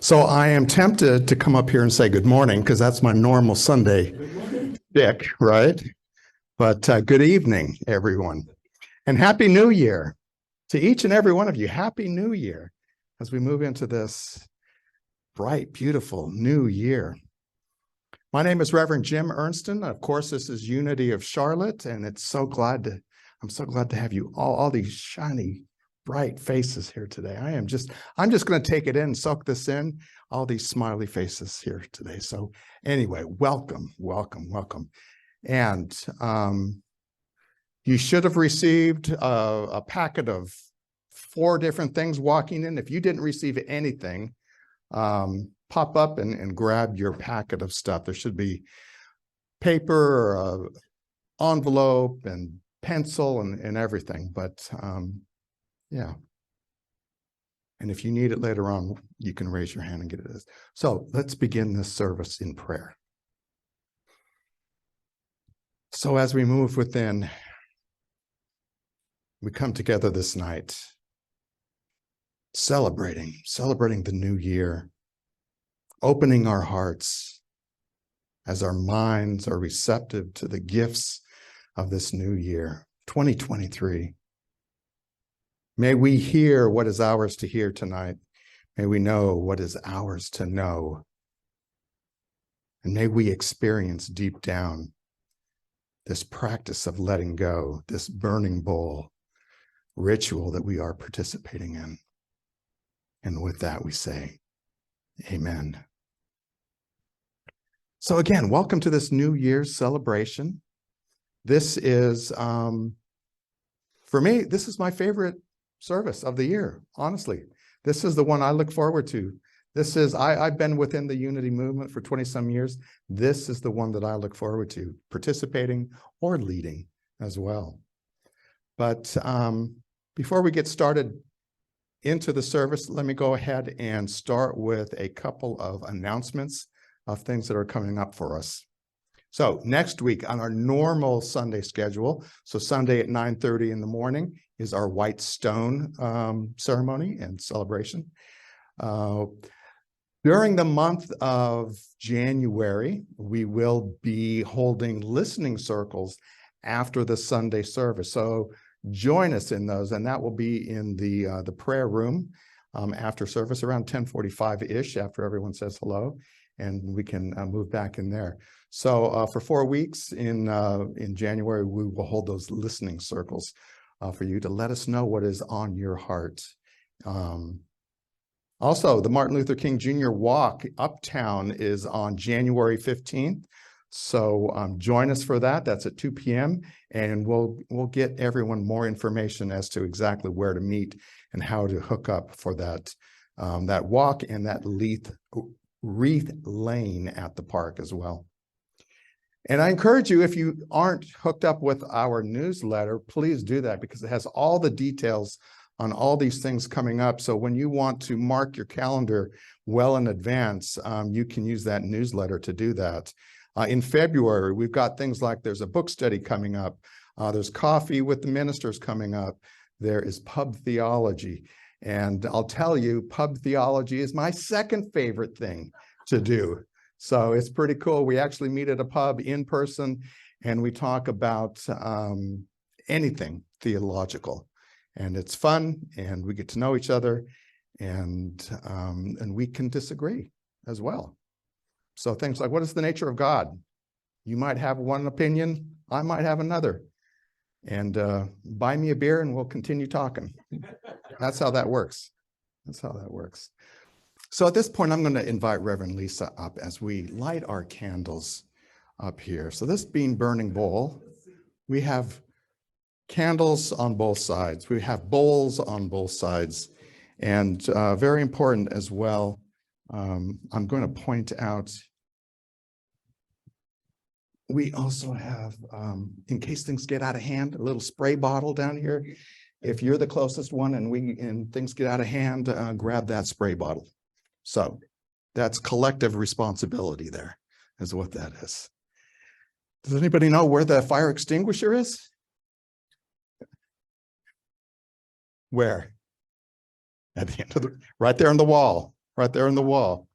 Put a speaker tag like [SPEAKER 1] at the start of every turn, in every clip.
[SPEAKER 1] So I am tempted to come up here and say good morning because that's my normal Sunday dick, right? But good evening, everyone. And Happy New Year to each and every one of you. Happy New Year as we move into this bright, beautiful new year. My name is Reverend Jim Ernstsen. Of course, this is Unity of Charlotte, and I'm so glad to have you all these shiny, bright faces here today. I'm just going to take it in, soak this in, all these smiley faces here today. So anyway, welcome. And you should have received a packet of 4 different things walking in. If you didn't receive anything, pop up and grab your packet of stuff. There should be paper, envelope, and pencil and everything. But yeah. And if you need it later on, you can raise your hand and get it. So let's begin this service in prayer. So as we move within, we come together this night, celebrating the new year, opening our hearts as our minds are receptive to the gifts of this new year, 2023. May we hear what is ours to hear tonight. May we know what is ours to know. And may we experience deep down this practice of letting go, this burning bowl ritual that we are participating in. And with that, we say, amen. So again, welcome to this New Year's celebration. This is, for me, this is my favorite service of the year, honestly. This is the one I look forward to. This is, I've been within the Unity movement for 20-some years. This is the one that I look forward to, participating or leading as well. But before we get started into the service, let me go ahead and start with a couple of announcements of things that are coming up for us. So next week on our normal Sunday schedule, so Sunday at 9:30 in the morning is our White Stone ceremony and celebration. During the month of January, we will be holding listening circles after the Sunday service. So join us in those, and that will be in the prayer room after service around 10:45-ish, after everyone says hello, and we can move back in there. So for 4 weeks in January, we will hold those listening circles for you to let us know what is on your heart. Also, the Martin Luther King Jr. Walk Uptown is on January 15th. So join us for that. That's at 2 p.m. And we'll get everyone more information as to exactly where to meet and how to hook up for that walk and that wreath lane at the park as well. And I encourage you, if you aren't hooked up with our newsletter, please do that, because it has all the details on all these things coming up. So when you want to mark your calendar well in advance, you can use that newsletter to do that. In February, we've got things like there's a book study coming up. There's coffee with the ministers coming up. There is pub theology. And I'll tell you, pub theology is my second favorite thing to do. So it's pretty cool. We actually meet at a pub in person, and we talk about anything theological. And it's fun, and we get to know each other, and we can disagree as well. So things like, what is the nature of God? You might have one opinion, I might have another. And buy me a beer and we'll continue talking. That's how that works. So at this point, I'm going to invite Reverend Lisa up as we light our candles up here. So this being burning bowl, we have candles on both sides. We have bowls on both sides. And very important as well, I'm going to point out, we also have, in case things get out of hand, a little spray bottle down here. If you're the closest one and things get out of hand, grab that spray bottle. So that's collective responsibility there, is what that is. Does anybody know where the fire extinguisher is? Where? At the end of right there on the wall, right there on the wall.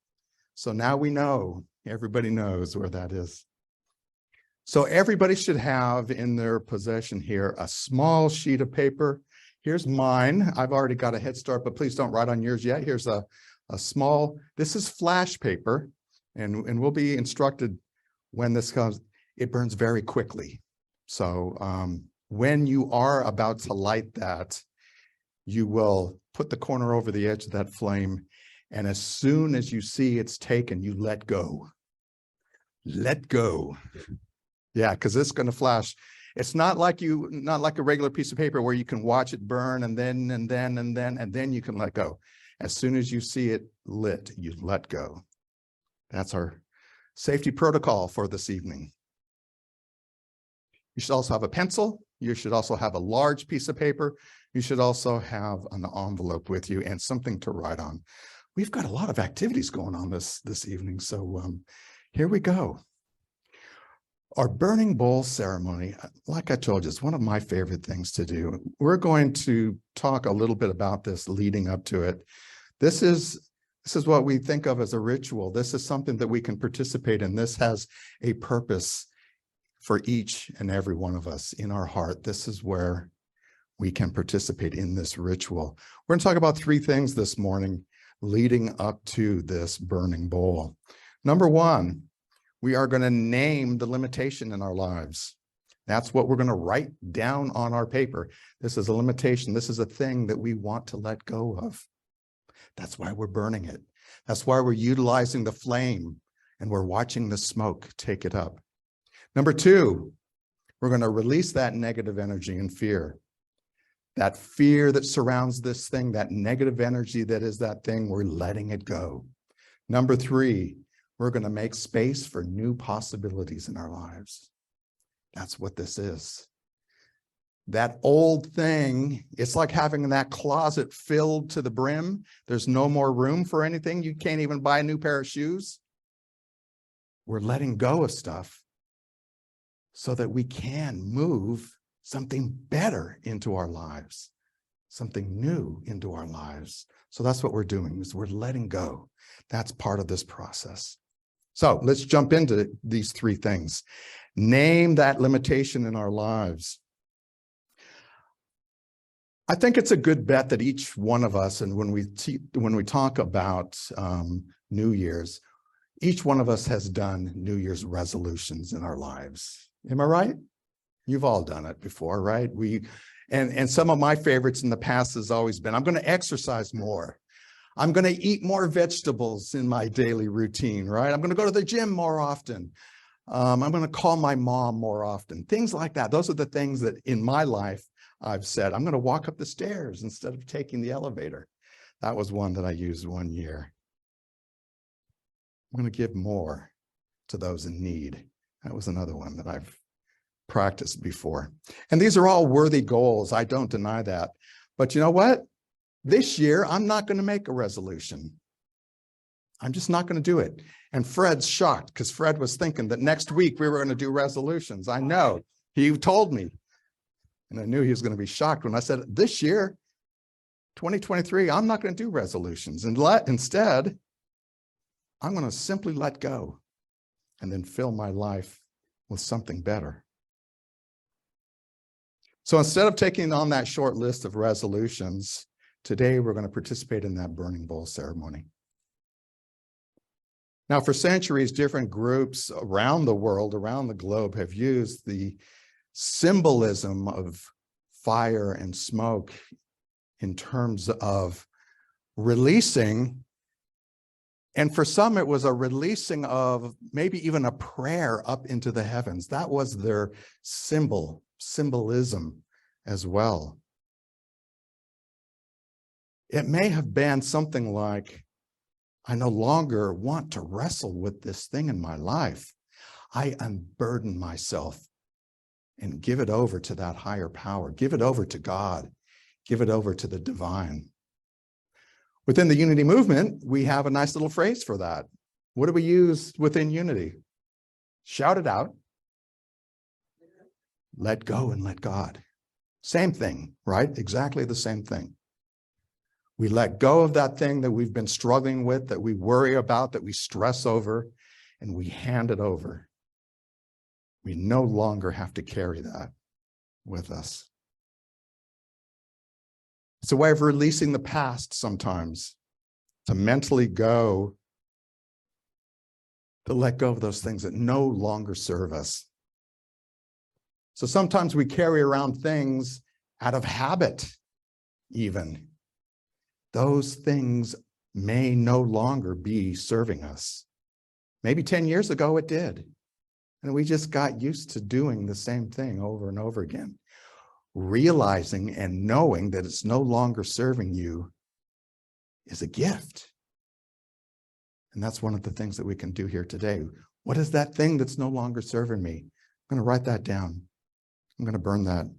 [SPEAKER 1] So now we know, everybody knows where that is. So everybody should have in their possession here a small sheet of paper. Here's mine. I've already got a head start, but please don't write on yours yet. Here's a small, this is flash paper, and we'll be instructed when this comes. It burns very quickly. So when you are about to light that, you will put the corner over the edge of that flame, and as soon as you see it's taken, you let go. Let go. Yeah, because it's going to flash. It's not like a regular piece of paper where you can watch it burn and then you can let go. As soon as you see it lit, you let go. That's our safety protocol for this evening. You should also have a pencil. You should also have a large piece of paper. You should also have an envelope with you and something to write on. We've got a lot of activities going on this evening, so here we go. Our burning bowl ceremony, like I told you, is one of my favorite things to do. We're going to talk a little bit about this leading up to it. This is what we think of as a ritual. This is something that we can participate in. This has a purpose for each and every one of us in our heart. This is where we can participate in this ritual. We're going to talk about three things this morning leading up to this burning bowl. Number one, we are going to name the limitation in our lives. That's what we're going to write down on our paper. This is a limitation. This is a thing that we want to let go of. That's why we're burning it. That's why we're utilizing the flame and we're watching the smoke take it up. Number two, we're going to release that negative energy and fear. That fear that surrounds this thing, that negative energy that is that thing, we're letting it go. Number three, we're going to make space for new possibilities in our lives. That's what this is. That old thing, it's like having that closet filled to the brim. There's no more room for anything. You can't even buy a new pair of shoes. We're letting go of stuff so that we can move something better into our lives, something new into our lives. So that's what we're doing, is we're letting go. That's part of this process. So let's jump into these three things. Name that limitation in our lives. I think it's a good bet that each one of us, and when we talk about New Year's, each one of us has done New Year's resolutions in our lives. Am I right? You've all done it before, right? And some of my favorites in the past has always been, I'm going to exercise more. I'm going to eat more vegetables in my daily routine, right? I'm going to go to the gym more often. I'm going to call my mom more often. Things like that. Those are the things that in my life I've said, I'm going to walk up the stairs instead of taking the elevator. That was one that I used one year. I'm going to give more to those in need. That was another one that I've practiced before. And these are all worthy goals. I don't deny that. But you know what? This year, I'm not going to make a resolution. I'm just not going to do it. And Fred's shocked because Fred was thinking that next week we were going to do resolutions. I know. He told me. And I knew he was going to be shocked when I said, this year, 2023, I'm not going to do resolutions. And instead, I'm going to simply let go and then fill my life with something better. So instead of taking on that short list of resolutions, today we're going to participate in that burning bowl ceremony. Now, for centuries, different groups around the world, around the globe, have used the symbolism of fire and smoke in terms of releasing. And for some, it was a releasing of maybe even a prayer up into the heavens. That was their symbolism as well. It may have been something like, I no longer want to wrestle with this thing in my life. I unburden myself and give it over to that higher power. Give it over to God. Give it over to the divine. Within the Unity movement, we have a nice little phrase for that. What do we use within Unity? Shout it out. Let go and let God. Same thing, right? Exactly the same thing. We let go of that thing that we've been struggling with, that we worry about, that we stress over, and we hand it over. We no longer have to carry that with us. It's a way of releasing the past sometimes, to mentally go, to let go of those things that no longer serve us. So sometimes we carry around things out of habit, even. Those things may no longer be serving us. Maybe 10 years ago it did. And we just got used to doing the same thing over and over again. Realizing and knowing that it's no longer serving you is a gift. And that's one of the things that we can do here today. What is that thing that's no longer serving me? I'm going to write that down. I'm going to burn that and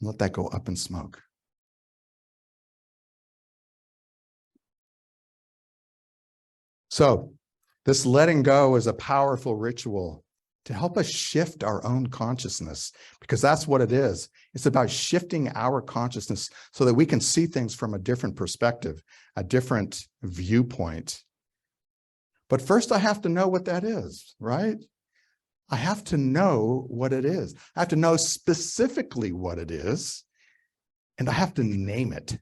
[SPEAKER 1] let that go up in smoke. So this letting go is a powerful ritual to help us shift our own consciousness, because that's what it is. It's about shifting our consciousness so that we can see things from a different perspective, a different viewpoint. But first I have to know what that is, right? I have to know what it is. I have to know specifically what it is, and I have to name it.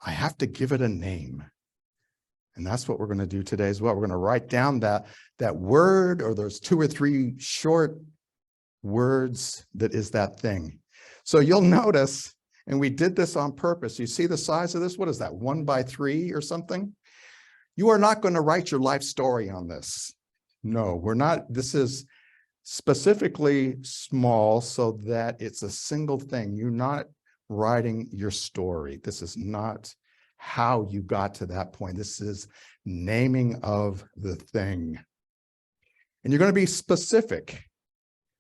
[SPEAKER 1] I have to give it a name. And that's what we're going to do today as well. We're going to write down that word, or those 2 or 3 short words that is that thing. So you'll notice, and we did this on purpose. You see the size of this? What is that, 1 by 3 or something? You are not going to write your life story on this. No, we're not. This is specifically small so that it's a single thing. You're not writing your story. This is not how you got to that point. This is naming of the thing. And you're going to be specific,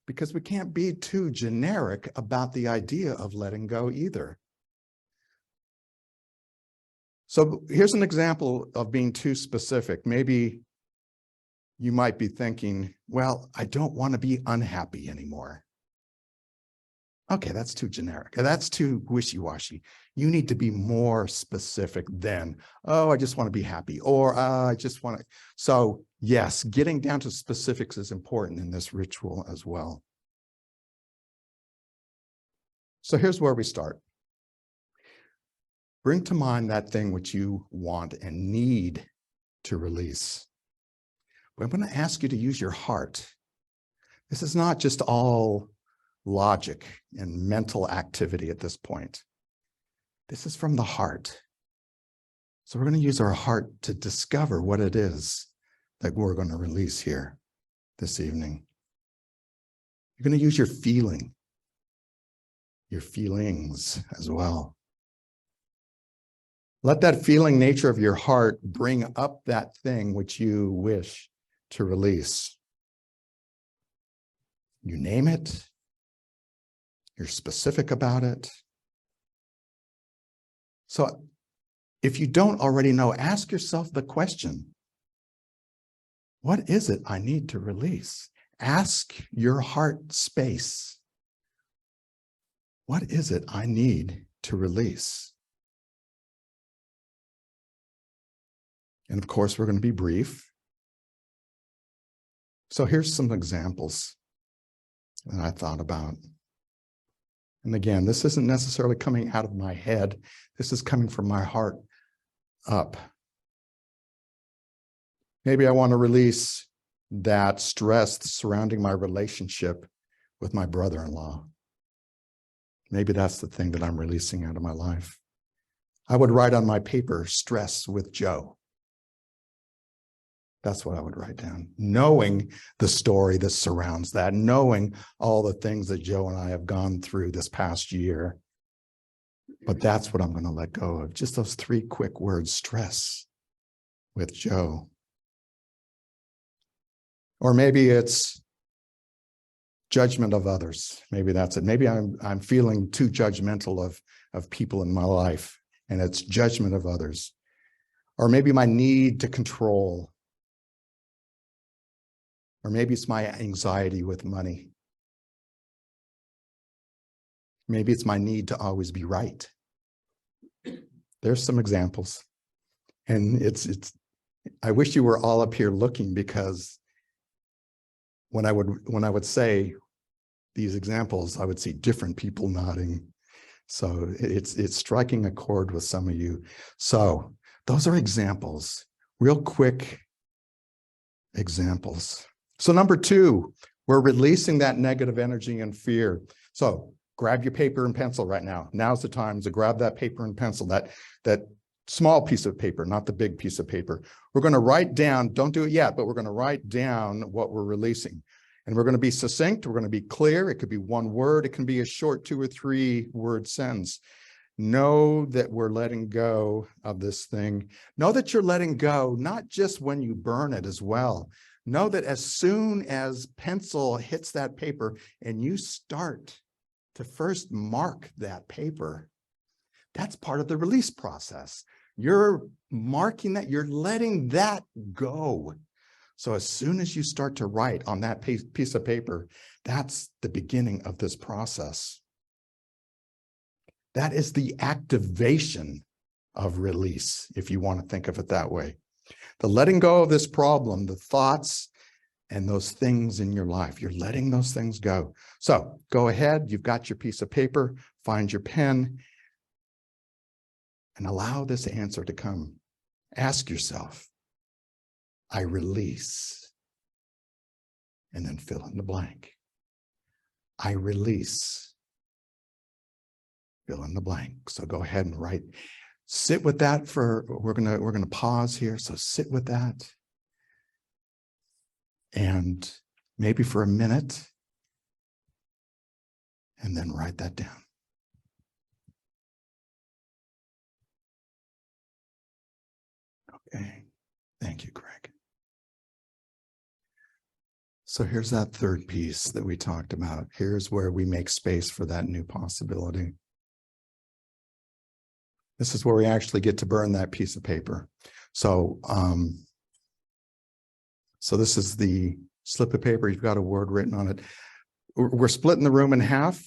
[SPEAKER 1] because we can't be too generic about the idea of letting go either. So here's an example of being too specific. Maybe you might be thinking, well, I don't want to be unhappy anymore. Okay, that's too generic. That's too wishy-washy. You need to be more specific than, oh, I just want to be happy, or I just want to. So yes, getting down to specifics is important in this ritual as well. So here's where we start. Bring to mind that thing which you want and need to release. But I'm going to ask you to use your heart. This is not just all logic and mental activity at this point. This is from the heart. So we're going to use our heart to discover what it is that we're going to release here this evening. You're going to use your feeling, your feelings as well. Let that feeling nature of your heart bring up that thing which you wish to release. You name it. You're specific about it. So if you don't already know, ask yourself the question, what is it I need to release? Ask your heart space. What is it I need to release? And of course, we're going to be brief. So here's some examples that I thought about. And again, this isn't necessarily coming out of my head. This is coming from my heart up. Maybe I want to release that stress surrounding my relationship with my brother-in-law. Maybe that's the thing that I'm releasing out of my life. I would write on my paper, stress with Joe. That's what I would write down, knowing the story that surrounds that, knowing all the things that Joe and I have gone through this past year. But that's what I'm going to let go of. Just those 3 quick words, stress with Joe. Or maybe it's judgment of others. Maybe that's it. Maybe I'm feeling too judgmental of people in my life, and it's judgment of others. Or maybe my need to control. Or maybe it's my anxiety with money. Maybe it's my need to always be right. there's some examples. And I wish you were all up here looking, because when I would say these examples, I would see different people nodding. So it's striking a chord with some of you. So those are examples, real quick examples. So number 2, we're releasing that negative energy and fear. So grab your paper and pencil right now. Now's the time to grab that paper and pencil, that small piece of paper, not the big piece of paper. We're going to write down, don't do it yet, but we're going to write down what we're releasing. And we're going to be succinct. We're going to be clear. It could be one word. It can be a short 2 or 3 word sentence. Know that we're letting go of this thing. Know that you're letting go, not just when you burn it as well. Know that as soon as pencil hits that paper and you start to first mark that paper, that's part of the release process. You're marking that, you're letting that go. So as soon as you start to write on that piece of paper, that's the beginning of this process. That is the activation of release, if you want to think of it that way. The letting go of this problem, the thoughts and those things in your life, you're letting those things go. So go ahead, you've got your piece of paper, find your pen, and allow this answer to come. Ask yourself, I release, and then fill in the blank. I release, fill in the blank. So go ahead and write. Sit with that we're gonna pause here. So sit with that. And maybe for a minute, and then write that down. Okay, thank you, Greg. So here's that third piece that we talked about. Here's where we make space for that new possibility. This is where we actually get to burn that piece of paper. So, so this is the slip of paper. You've got a word written on it. We're splitting the room in half.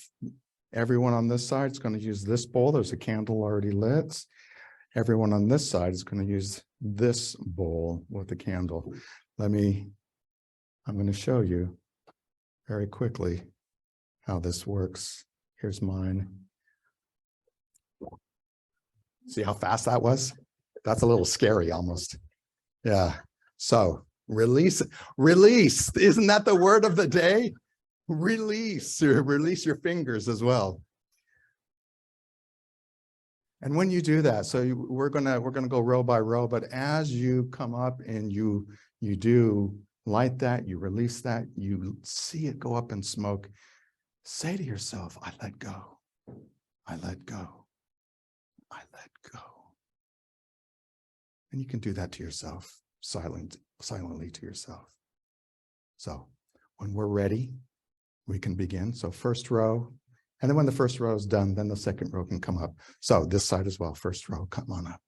[SPEAKER 1] Everyone on this side is going to use this bowl. There's a candle already lit. Everyone on this side is going to use this bowl with the candle. I'm going to show you very quickly how this works. Here's mine. See how fast that was? That's a little scary almost. Yeah. So release. Isn't that the word of the day? Release. Release your fingers as well. And when you do that, so we're gonna go row by row, but as you come up and you do light that, you release that, you see it go up in smoke, say to yourself, I let go, I let go, I let go. And you can do that to yourself, silently to yourself. So when we're ready, we can begin. So first row, and then when the first row is done, then the second row can come up. So this side as well, first row, come on up.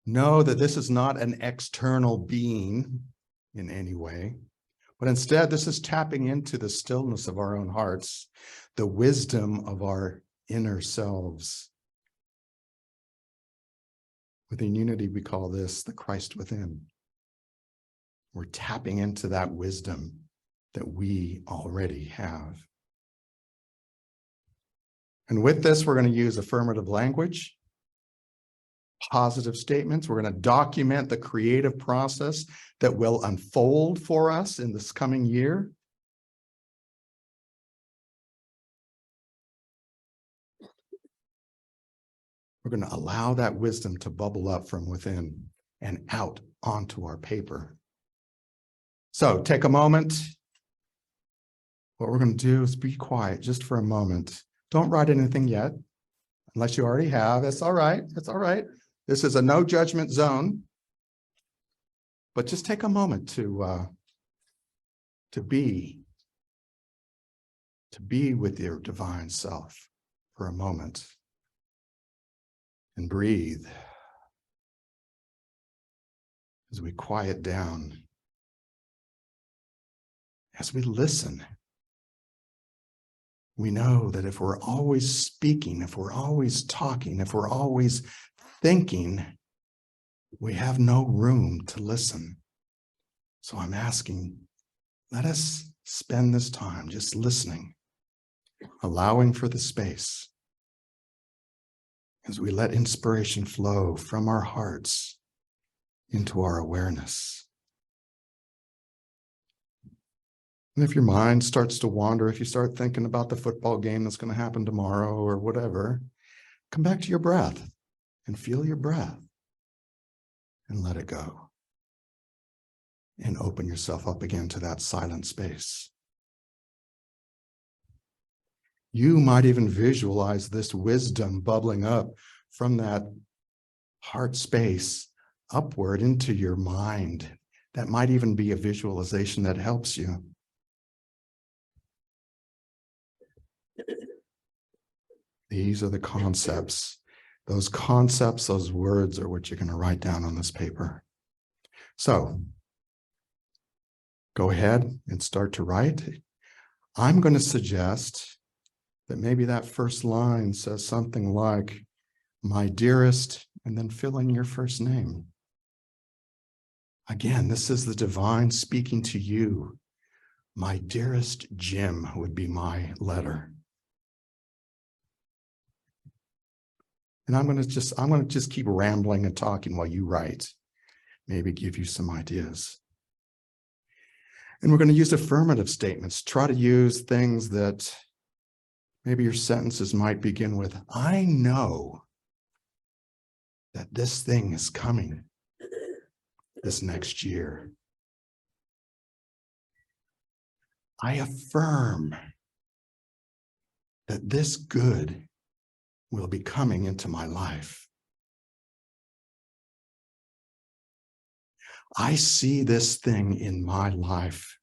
[SPEAKER 1] Know that this is not an external being in any way, but instead this is tapping into the stillness of our own hearts, the wisdom of our inner selves. Within unity, we call this the Christ within. We're tapping into that wisdom that we already have. And with this, we're going to use affirmative language, positive statements. We're going to document the creative process that will unfold for us in this coming year. We're going to allow that wisdom to bubble up from within and out onto our paper. So take a moment. What we're going to do is be quiet just for a moment. Don't write anything yet, unless you already have. It's all right. It's all right. This is a no judgment zone. But just take a moment to to be with your divine self for a moment and breathe as we quiet down, as we listen. We know that if we're always speaking, if we're always talking, if we're always thinking, we have no room to listen. So I'm asking, let us spend this time just listening, allowing for the space as we let inspiration flow from our hearts into our awareness. And if your mind starts to wander, if you start thinking about the football game that's going to happen tomorrow or whatever, come back to your breath and feel your breath and let it go. And open yourself up again to that silent space. You might even visualize this wisdom bubbling up from that heart space upward into your mind. That might even be a visualization that helps you. These are the concepts. Those concepts, those words are what you're going to write down on this paper. So go ahead and start to write. I'm going to suggest that maybe that first line says something like, my dearest, and then fill in your first name. Again, this is the divine speaking to you. My dearest Jim would be my letter. And I'm going to just keep rambling and talking while you write, maybe give you some ideas. And we're going to use affirmative statements. Try to use things that maybe your sentences might begin with, I know that this thing is coming this next year. I affirm that this good will be coming into my life. I see this thing in my life.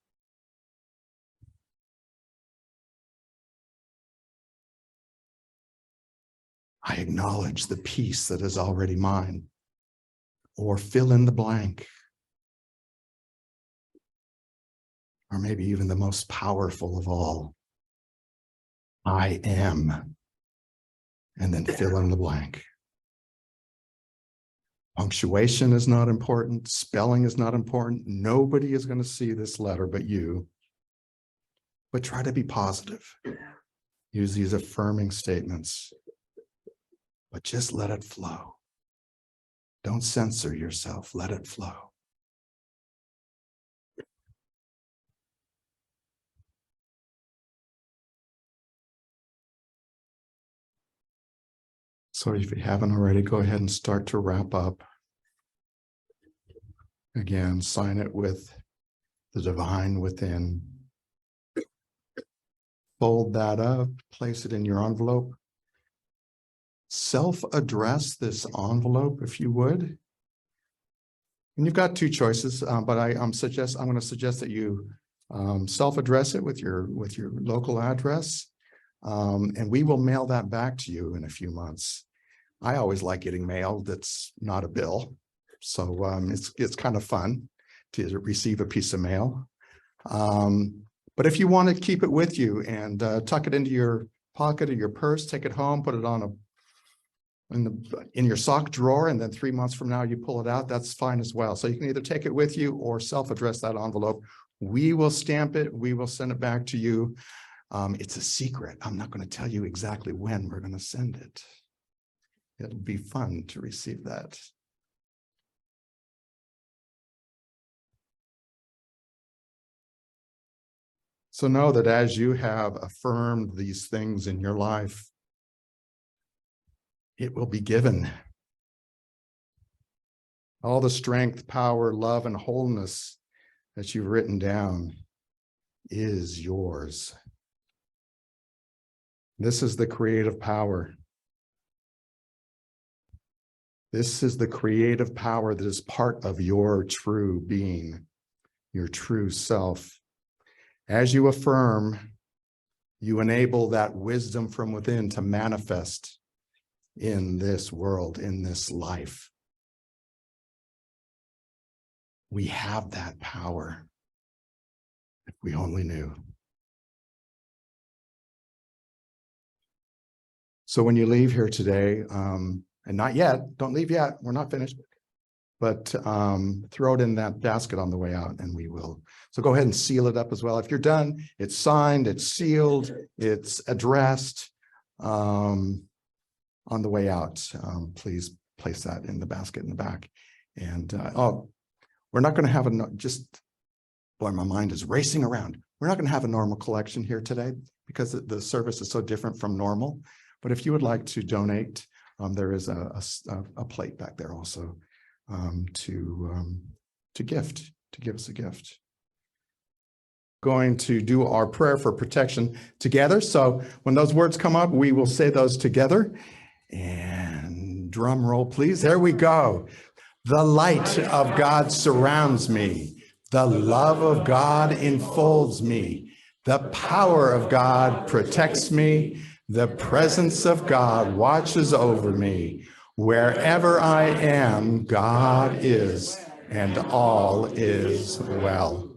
[SPEAKER 1] I acknowledge the peace that is already mine. Or fill in the blank. Or maybe even the most powerful of all. I am. And then fill in the blank. Punctuation is not important. Spelling is not important. Nobody is going to see this letter but you. But try to be positive. Use these affirming statements. But just let it flow. Don't censor yourself. Let it flow. So if you haven't already, go ahead and start to wrap up. Again, sign it with the divine within. Fold that up, place it in your envelope. Self-address this envelope, if you would. And you've got two choices, but I'm going to suggest that you self-address it with your local address, and we will mail that back to you in a few months. I always like getting mail that's not a bill, so it's kind of fun to receive a piece of mail. But if you want to keep it with you and tuck it into your pocket or your purse, take it home, put it on in your sock drawer, and then 3 months from now you pull it out, that's fine as well. So you can either take it with you or self-address that envelope. We will stamp it. We will send it back to you. It's a secret. I'm not going to tell you exactly when we're going to send it. It'll be fun to receive that. So know that as you have affirmed these things in your life, it will be given. All the strength, power, love, and wholeness that you've written down is yours. This is the creative power. This is the creative power that is part of your true being, your true self. As you affirm, you enable that wisdom from within to manifest in this world, in this life. We have that power if we only knew. So when you leave here today, and not yet, don't leave yet, we're not finished, but throw it in that basket on the way out and we will. So go ahead and seal it up as well. If you're done, it's signed, it's sealed, it's addressed. On the way out, please place that in the basket in the back. And we're not going to have boy, my mind is racing around. We're not going to have a normal collection here today because the service is so different from normal. But if you would like to donate, there is a plate back there also to give us a gift. Going to do our prayer for protection together. So when those words come up, we will say those together. And drum roll, please. There we go. The light of God surrounds me. The love of God enfolds me. The power of God protects me. The presence of God watches over me. Wherever I am, God is, and all is well.